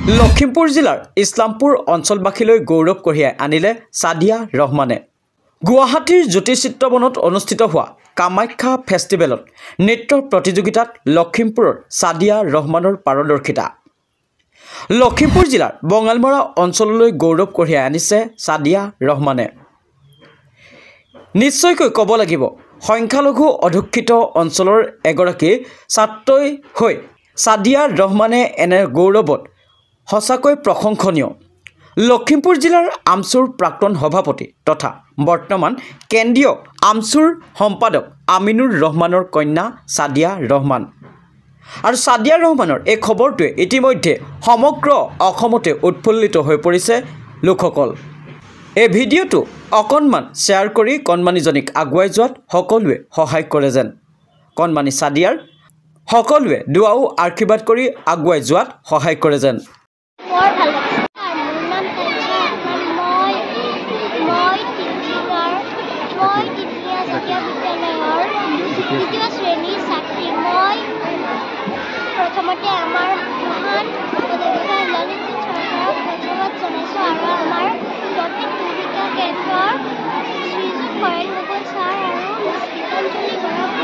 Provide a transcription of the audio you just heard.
লখিমপুৰ জিলাৰ ইছলামপুৰ অঞ্চলবাসীলৈ গৌৰৱ কঢ়িয়াই আনিলে সাদিয়া ৰহমানে। গুৱাহাটীৰ জ্যোতিচিত্ৰবনত অনুষ্ঠিত হোৱা কামাখ্যা ফেষ্টিভেলত নৃত্য প্ৰতিযোগিতাত লখিমপুৰৰ সাদিয়া ৰহমানৰ পাৰদৰ্শিতা। লখিমপুৰ জিলাৰ বঙালমৰা অঞ্চললৈ গৌৰৱ কঢ়িয়াই আনিছে সাদিয়া ৰহমানে। নিশ্চয়কৈ ক'ব লাগিব সংখ্যালঘু অধ্যুষিত অঞ্চলৰ এগৰাকী ছাত্ৰই হৈ সাদিয়া ৰহমানে এনে গৌৰৱত সঁচাকৈ প্ৰশংসনীয়। লখিমপুৰ জিলাৰ আমচুৰ প্ৰাক্তন সভাপতি তথা বৰ্তমান কেন্দ্ৰীয় আমচুৰ সম্পাদক আমিনুৰ ৰহমানৰ কন্যা সাদিয়া ৰহমান। আৰু সাদিয়া ৰহমানৰ এই খবৰটোৱে ইতিমধ্যে সমগ্ৰ অসমতে উৎফুল্লিত হৈ পৰিছে লোকসকল। এই ভিডিঅ'টো অকণমান শ্বেয়াৰ কৰি কণমানিজনীক আগুৱাই যোৱাত সকলোৱে সহায় কৰে যেন। কণমানি সাদিয়াৰ সকলোৱে দুৱাও আশীৰ্বাদ কৰি আগুৱাই যোৱাত সহায় কৰে যেন। প্ৰথমতে আমাৰ মহান উপদেষ্টা ললিত চৰকাৰক ধন্যবাদ জনাইছোঁ আৰু আমাৰ কেন্দ্ৰৰ শ্ৰীযুত হৰেণ গগৈ ছাৰ আৰু গীতাঞ্জলি গৌৰৱ